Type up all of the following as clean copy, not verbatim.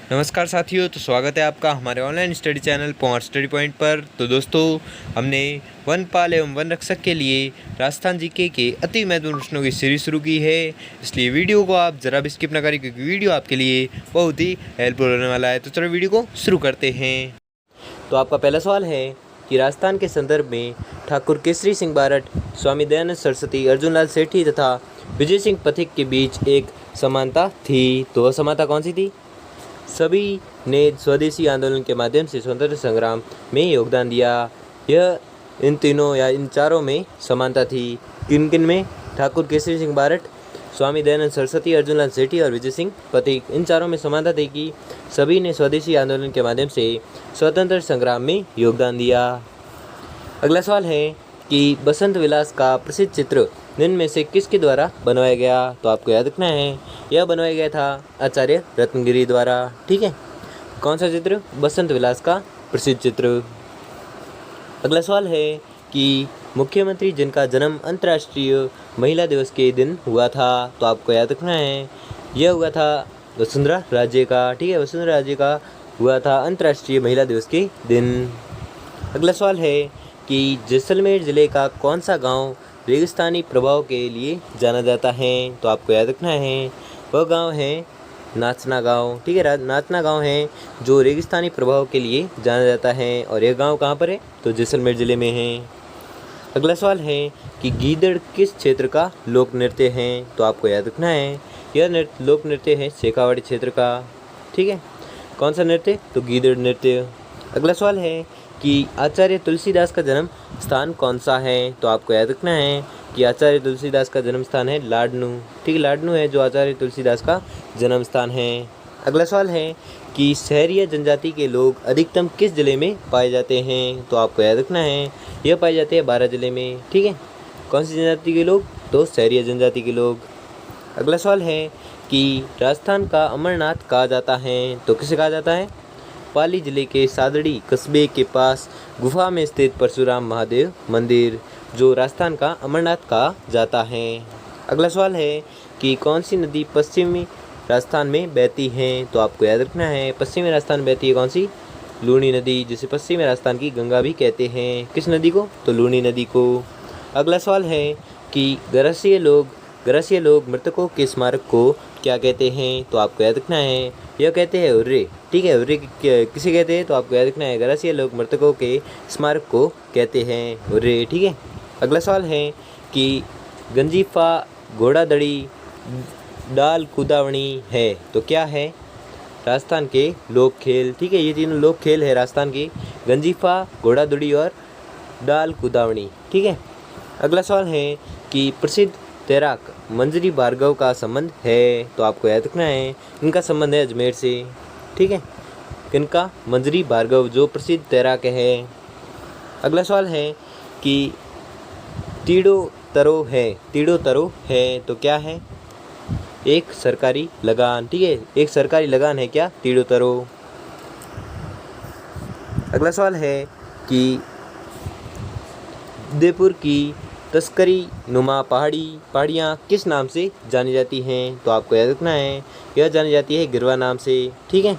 नमस्कार साथियों, तो स्वागत है आपका हमारे online study channel power study point पर। तो दोस्तों, हमने वनपाल एवं वन रक्षक के लिए राजस्थान जीके के अति महत्वपूर्ण प्रश्नों की सीरीज शुरू की है। इसलिए वीडियो को आप ज़रा भी स्किप ना करें, क्योंकि वीडियो आपके लिए बहुत ही हेल्पफुल होने वाला है। तो चलो वीडियो को शुरू करते हैं। तो आपका पहला सवाल है कि राजस्थान के संदर्भ में ठाकुर केसरी सिंह बारट, स्वामी दयानंद सरस्वती, अर्जुनलाल सेठी तथा विजय सिंह पथिक के बीच एक समानता थी। तो वह समानता कौन सी थी? सभी ने स्वदेशी आंदोलन के माध्यम से स्वतंत्रता संग्राम में योगदान दिया। यह इन तीनों या इन चारों में समानता थी। किन किन में? ठाकुर केसरी सिंह बारट, स्वामी दयानंद सरस्वती, अर्जुनलाल सेठी और विजय सिंह पथिक। इन चारों में समानता थी कि सभी ने स्वदेशी आंदोलन के माध्यम से स्वतंत्रता संग्राम में योगदान दिया। अगला सवाल है कि बसंत विलास का प्रसिद्ध चित्र निम्न में से किसके द्वारा बनवाया गया? तो आपको याद रखना है, यह बनवाया गया था आचार्य रत्नगिरी द्वारा। ठीक है, कौन सा चित्र? बसंत विलास का प्रसिद्ध चित्र। अगला सवाल है कि मुख्यमंत्री जिनका जन्म अंतर्राष्ट्रीय महिला दिवस के दिन हुआ था। तो आपको याद रखना है, यह हुआ था वसुंधरा राजे का। ठीक है, वसुंधरा राजे का हुआ था अंतर्राष्ट्रीय महिला दिवस के दिन। अगला सवाल है कि जैसलमेर ज़िले का कौन सा गांव रेगिस्तानी प्रभाव के लिए जाना जाता है? तो आपको याद रखना है, वह गांव है नाचना गांव। ठीक है, नाचना गांव है जो रेगिस्तानी प्रभाव के लिए जाना जाता है। और यह गांव कहाँ पर है? तो जैसलमेर ज़िले में है। अगला सवाल है कि गीदड़ किस क्षेत्र का लोक नृत्य है? तो आपको याद रखना है, यह लोक नृत्य है शेखावाटी क्षेत्र का। ठीक है, कौन सा नृत्य? तो गीदड़ नृत्य। अगला सवाल है कि आचार्य तुलसीदास का जन्म स्थान कौन सा है? तो आपको याद रखना है कि आचार्य तुलसीदास का जन्म स्थान है लाडनू। ठीक है, लाडनू है जो आचार्य तुलसीदास का जन्म स्थान है। अगला सवाल है कि सहरिया जनजाति के लोग अधिकतम किस जिले में पाए जाते हैं? तो आपको याद रखना है, यह पाए जाते हैं 12 जिले में। ठीक है, कौन सी जनजाति के लोग? तो सहरिया जनजाति के लोग। अगला सवाल है कि राजस्थान का अमरनाथ कहा जाता है। तो किसे कहा जाता है? पाली जिले के सादड़ी कस्बे के पास गुफा में स्थित परशुराम महादेव मंदिर, जो राजस्थान का अमरनाथ कहा जाता है। अगला सवाल है कि कौन सी नदी पश्चिमी राजस्थान में बहती है? तो आपको याद रखना है, पश्चिमी राजस्थान में बहती है कौन सी? लूनी नदी, जिसे पश्चिमी राजस्थान की गंगा भी कहते हैं। किस नदी को? तो लूनी नदी को। अगला सवाल है कि गरसिया लोग मृतकों के स्मारक को क्या कहते हैं? तो आपको याद रखना है, यह कहते हैं उर्रे। ठीक है, उर्रे किसे कहते हैं? तो आपको याद रखना है, गरसिया लोग मृतकों के स्मारक को कहते हैं उर्रे। ठीक है, अगला सवाल है कि गंजीफा, घोड़ादड़ी, डाल कुदावणी है तो क्या है? राजस्थान के लोक खेल। ठीक है, ये तीनों लोक खेल है राजस्थान के, गंजीफा, घोड़ादड़ी और डाल कुदावणी। ठीक है, अगला सवाल है कि प्रसिद्ध तैराक मंजरी भार्गव का संबंध है। तो आपको याद रखना है, इनका संबंध है अजमेर से। ठीक है, किनका? मंजरी भार्गव, जो प्रसिद्ध तैराक है। अगला सवाल है कि तीड़ो तरो है तो क्या है? एक सरकारी लगान। ठीक है, एक सरकारी लगान है क्या? तीड़ो तरो। अगला सवाल है कि उदयपुर की तस्करी नुमा पहाड़ियाँ किस नाम से जानी जाती हैं? तो आपको याद रखना है, यह जानी जाती है गिरवा नाम से। ठीक है,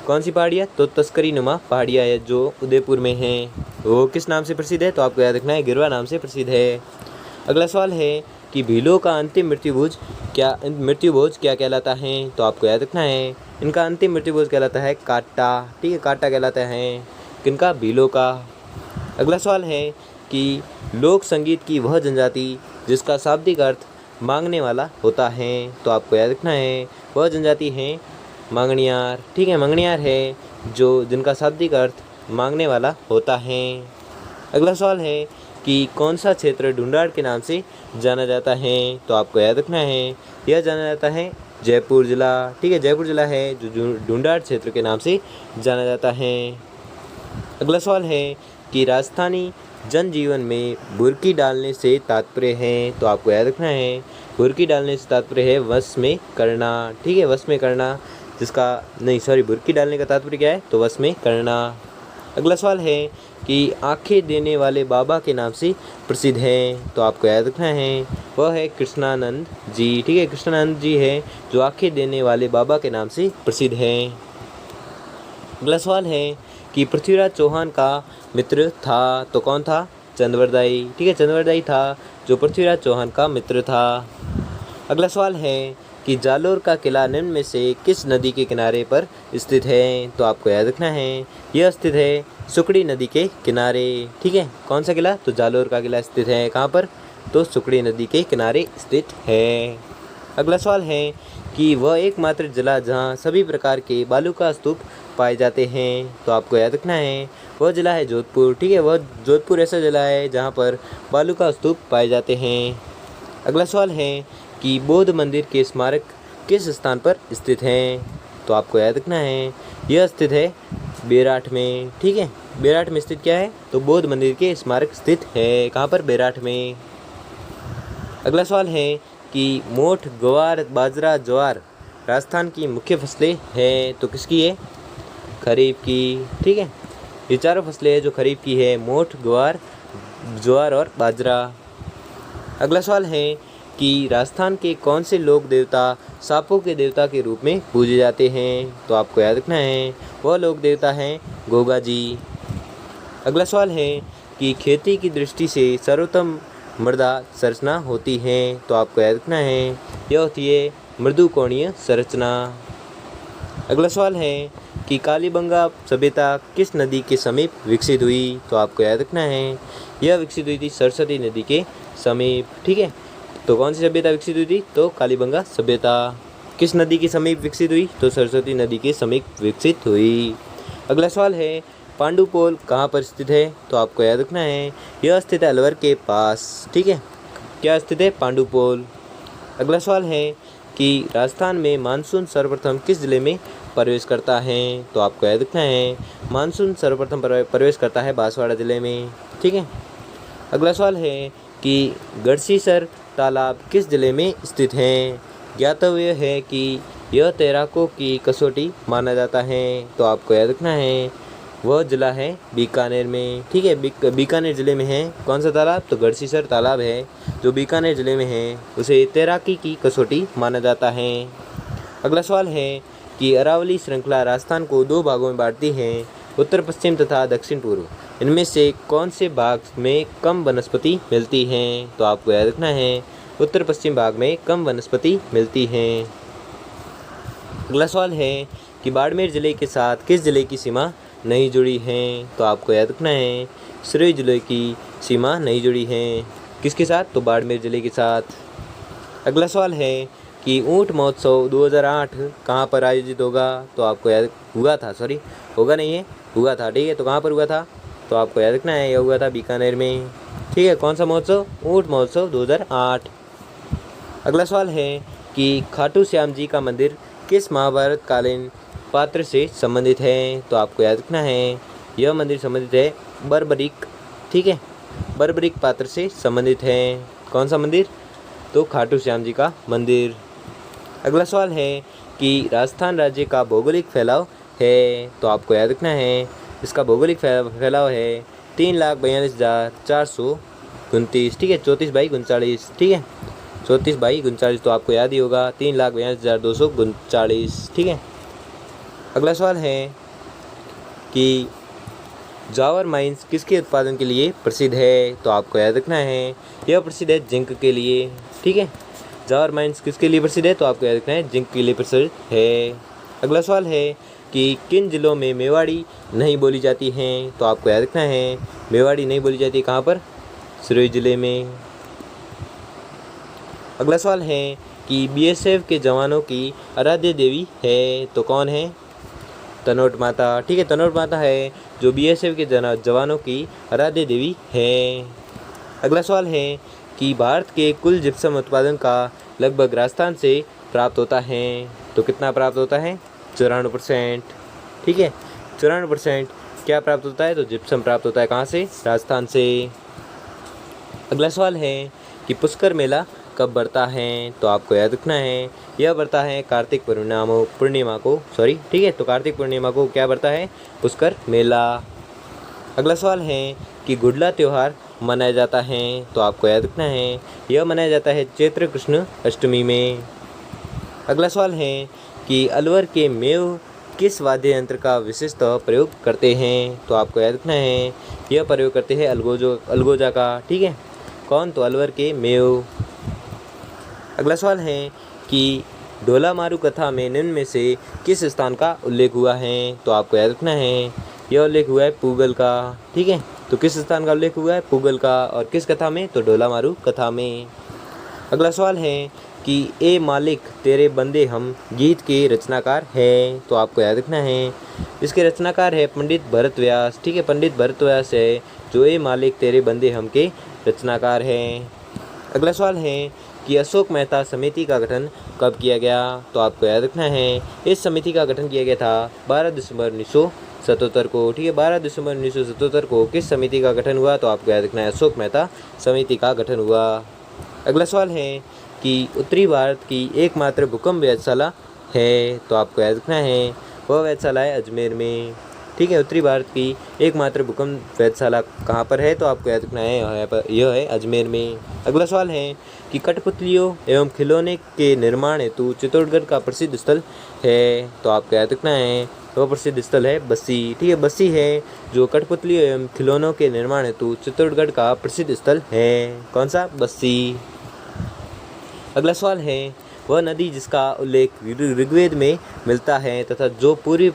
कौन सी पहाड़ियाँ? तो तस्करी नुमा पहाड़ियाँ है जो उदयपुर में हैं, वो किस नाम से प्रसिद्ध है? तो आपको याद रखना है, गिरवा नाम से प्रसिद्ध है। अगला सवाल है कि भीलों का अंतिम मृत्युभोज क्या कहलाता है? तो आपको याद रखना है, इनका अंतिम मृत्युभोज कहलाता है काटा। ठीक है, काटा कहलाता है किनका? भीलों का। अगला सवाल है कि लोक संगीत की वह जनजाति जिसका शाब्दिक अर्थ मांगने वाला होता है। तो आपको याद रखना है, वह जनजाति है मांगणियार। ठीक है, मांगणियार है जो जिनका शाब्दिक अर्थ मांगने वाला होता है। अगला सवाल है कि कौन सा क्षेत्र ढूंढाड़ के नाम से जाना जाता है? तो आपको याद रखना है, यह जाना जाता है जयपुर ज़िला। ठीक है, जयपुर ज़िला है जो ढूंढाड़ क्षेत्र के नाम से जाना जाता है। अगला सवाल है कि राजस्थानी जनजीवन में बुर्की डालने से तात्पर्य है। तो आपको याद रखना है, बुर्की डालने से तात्पर्य है वश में करना। ठीक है, वश में करना, बुर्की डालने का तात्पर्य क्या है? तो वश में करना। अगला सवाल है कि आंखें देने वाले बाबा के नाम से प्रसिद्ध हैं, तो आपको याद रखना है वह है कृष्णानंद जी। ठीक है, कृष्णानंद जी है जो आंखें देने वाले बाबा के नाम से प्रसिद्ध हैं। अगला सवाल है कि पृथ्वीराज चौहान का मित्र था, तो कौन था? चंद्रवरदाई। ठीक है, चंद्रवरदाई था जो पृथ्वीराज चौहान का मित्र था। अगला सवाल है कि जालोर का किला निम्न में से किस नदी के किनारे पर स्थित है, तो आपको याद रखना है यह स्थित है सुकड़ी नदी के किनारे। ठीक है, कौन सा किला? तो जालोर का किला स्थित है कहाँ पर? तो सुकड़ी नदी के किनारे स्थित है। अगला सवाल है कि वह एकमात्र जिला जहाँ सभी प्रकार के बालू का स्तूप पाए जाते हैं, तो आपको याद रखना है वह जिला है जोधपुर। ठीक है, वह जोधपुर ऐसा जिला है जहाँ पर बालू का स्तूप पाए जाते हैं। अगला सवाल है कि बौद्ध मंदिर के स्मारक किस स्थान पर स्थित हैं, तो आपको याद रखना है यह स्थित है बेराठ में। ठीक है, बेराठ में स्थित क्या है? तो बौद्ध मंदिर के स्मारक स्थित है कहाँ पर? बेराठ में। अगला सवाल है कि मोठ, ग्वार, बाजरा, ज्वार राजस्थान की मुख्य फसलें हैं, तो किसकी है? खरीफ की। ठीक है, ये चारों फसलें हैं जो खरीफ की है, मोठ, ग्वार, ज्वार और बाजरा। अगला सवाल है कि राजस्थान के कौन से लोक देवता सांपों के देवता के रूप में पूजे जाते हैं, तो आपको याद रखना है वह लोक देवता हैं गोगा जी। अगला सवाल है कि खेती की दृष्टि से सर्वोत्तम मृदा संरचना होती है, तो आपको याद रखना है यह होती है मृदु कोणीय संरचना। अगला सवाल है कि कालीबंगा सभ्यता किस नदी के समीप विकसित हुई, तो आपको याद रखना है यह विकसित हुई थी सरस्वती नदी के समीप। ठीक है, तो कौन सी सभ्यता विकसित हुई थी? तो कालीबंगा सभ्यता। किस नदी के समीप विकसित हुई? तो सरस्वती नदी के समीप विकसित हुई। अगला सवाल है पांडुपोल कहाँ पर स्थित है, तो आपको याद रखना है यह स्थित है अलवर के पास। ठीक है, क्या स्थित है? पांडुपोल। अगला सवाल है कि राजस्थान में मानसून सर्वप्रथम किस जिले में प्रवेश करता है, तो आपको याद रखना है मानसून सर्वप्रथम प्रवेश करता है बांसवाड़ा जिले में। ठीक है, अगला सवाल है कि गढ़सीसर तालाब किस जिले में स्थित हैं, ज्ञातव्य है कि यह तैराकों की कसौटी माना जाता है, तो आपको याद रखना है वह जिला है बीकानेर में। ठीक है, बीकानेर ज़िले में है कौन सा तालाब? तो गढ़सीसर तालाब है जो बीकानेर ज़िले में है, उसे तैराकी की कसौटी माना जाता है। अगला सवाल है कि अरावली श्रृंखला राजस्थान को दो भागों में बांटती है, उत्तर पश्चिम तथा दक्षिण पूर्व। इनमें से कौन से भाग में कम वनस्पति मिलती हैं, तो आपको याद रखना है उत्तर पश्चिम भाग में कम वनस्पति मिलती हैं। अगला सवाल है कि बाड़मेर ज़िले के साथ किस ज़िले की सीमा नहीं जुड़ी हैं, तो आपको याद रखना है सिरोही जिले की सीमा नहीं जुड़ी है। किसके साथ? तो बाड़मेर ज़िले के साथ। अगला सवाल है कि ऊंट महोत्सव 2008 कहाँ पर आयोजित होगा, तो आपको याद हुआ था, सॉरी होगा नहीं है, हुआ था। ठीक है, तो कहाँ पर हुआ था? तो आपको याद रखना है यह हुआ था बीकानेर में। ठीक है, कौन सा महोत्सव? ऊंट महोत्सव 2008। अगला सवाल है कि खाटू श्याम जी का मंदिर किस महाभारत कालीन पात्र से संबंधित है, तो आपको याद रखना है यह मंदिर संबंधित है बर्बरिक। ठीक है, बर्बरिक पात्र से संबंधित है। कौन सा मंदिर? तो खाटू श्याम जी का मंदिर। अगला सवाल है कि राजस्थान राज्य का भौगोलिक फैलाव है, तो आपको याद रखना है इसका भौगोलिक फैलाव है 3,42,429। ठीक है, 34/39। ठीक है, 34/39 तो आपको याद ही होगा 3,42,239। ठीक है, अगला सवाल है कि जावर माइंस किसके उत्पादन के लिए प्रसिद्ध है, तो आपको याद रखना है यह प्रसिद्ध है जिंक के लिए। ठीक है, जावर माइंस किसके लिए प्रसिद्ध है, तो आपको याद रखना है जिंक के लिए प्रसिद्ध है। अगला सवाल है कि किन जिलों में मेवाड़ी नहीं बोली जाती हैं, तो आपको याद रखना है मेवाड़ी नहीं बोली जाती कहाँ पर? सिरोही जिले में। अगला सवाल है कि बीएसएफ के जवानों की आराध्य देवी है, तो कौन है? तनोट माता। ठीक है, तनोट माता है जो बीएसएफ के जवानों की आराध्य देवी है। अगला सवाल है कि भारत के कुल जिप्सम उत्पादन का लगभग राजस्थान से प्राप्त होता है, तो कितना प्राप्त होता है? 94%। ठीक है, 94% क्या प्राप्त होता है? तो जिप्सम प्राप्त होता है कहाँ से? राजस्थान से। अगला सवाल है कि पुष्कर मेला कब बढ़ता है, तो आपको याद रखना है यह बढ़ता है कार्तिक पूर्णिमा को, सॉरी। ठीक है, तो कार्तिक पूर्णिमा को क्या बढ़ता है? पुष्कर मेला। अगला सवाल है कि गुडला त्यौहार मनाया जाता है, तो आपको याद रखना है यह मनाया जाता है चैत्र कृष्ण अष्टमी में। अगला सवाल है कि अलवर के मेव किस वाद्य यंत्र का विशेषतः प्रयोग करते हैं, तो आपको याद रखना है यह प्रयोग करते हैं अलगोजा का। ठीक है, कौन? तो अलवर के मेव। अगला सवाल है कि ढोला मारू कथा में निम्न में से किस स्थान का उल्लेख हुआ है, तो आपको याद रखना है यह उल्लेख हुआ है पूगल का। ठीक है, तो किस स्थान का उल्लेख हुआ है? पूगल का। और किस कथा में? तो ढोला मारू कथा में। अगला सवाल है कि ए मालिक तेरे बंदे हम गीत के रचनाकार है, तो आपको याद रखना है इसके रचनाकार है पंडित भरत व्यास। ठीक है, पंडित भरत व्यास है जो ए मालिक तेरे बंदे हम के रचनाकार हैं। अगला सवाल है कि अशोक मेहता समिति का गठन कब किया गया, तो आपको याद रखना है इस समिति का गठन किया गया था 12 दिसंबर 1977 को। ठीक है, 12 दिसंबर 1977 को किस समिति का गठन हुआ, तो आपको याद रखना है अशोक मेहता समिति का गठन हुआ। अगला सवाल है कि उत्तरी भारत की एकमात्र भूकंप वेधशाला है, तो आपको याद रखना है वह वेधशाला है अजमेर में। ठीक है, उत्तरी भारत की एकमात्र भूकंप वेधशाला कहाँ पर है, तो आपको याद रखना है यह है अजमेर में। अगला सवाल है कि कठपुतलियों एवं खिलौने के निर्माण हेतु चित्तौड़गढ़ का प्रसिद्ध स्थल है, तो आपको याद रखना है वह प्रसिद्ध स्थल है बस्सी। ठीक है, बस्सी है जो कठपुतलियों एवं खिलौनों के निर्माण हेतु चित्तौड़गढ़ का प्रसिद्ध स्थल है। कौन सा? बस्सी। अगला सवाल है वह नदी जिसका उल्लेख ऋग्वेद में मिलता है तथा जो पूर्वी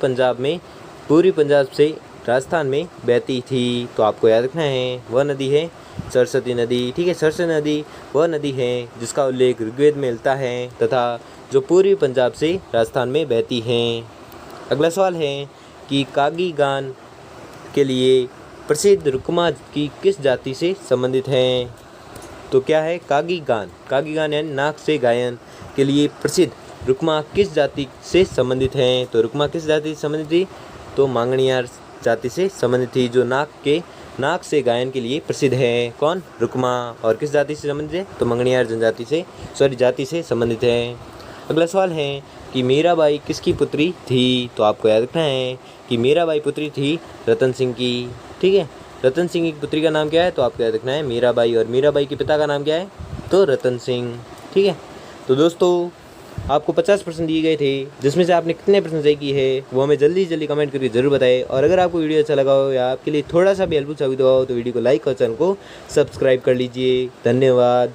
पंजाब से राजस्थान में बहती थी, तो आपको याद रखना है वह नदी है सरस्वती नदी। ठीक है, सरस्वती नदी वह नदी है जिसका उल्लेख ऋग्वेद में मिलता है तथा जो पूर्वी पंजाब से राजस्थान में बहती है। अगला सवाल है कि कागी गान के लिए प्रसिद्ध रुक्मा की किस जाति से संबंधित है, तो क्या है? कागी गान यानी नाक से गायन के लिए प्रसिद्ध रुक्मा किस जाति से संबंधित है, तो रुक्मा किस जाति से संबंधित थी? तो मांगणियार जाति से संबंधित थी जो नाक से गायन के लिए प्रसिद्ध है। कौन? रुक्मा। और किस जाति से संबंधित है? तो मांगणियार जाति से संबंधित है। अगला सवाल है कि मीराबाई किसकी पुत्री थी, तो आपको याद रखना है कि मीराबाई पुत्री थी रतन सिंह की। ठीक है, रतन सिंह की पुत्री का नाम क्या है, तो आपको याद रखना है मीराबाई। और मीराबाई के पिता का नाम क्या है? तो रतन सिंह। ठीक है, तो दोस्तों आपको 50% दिए गए थे, जिसमें से आपने कितने प्रश्न सही किए हैं वो हमें जल्दी कमेंट करके जरूर बताएं। और अगर आपको वीडियो अच्छा लगा हो या आपके लिए थोड़ा सा भी हेल्पफुल साबित हुआ हो तो वीडियो को लाइक और चैनल को सब्सक्राइब कर लीजिए। धन्यवाद।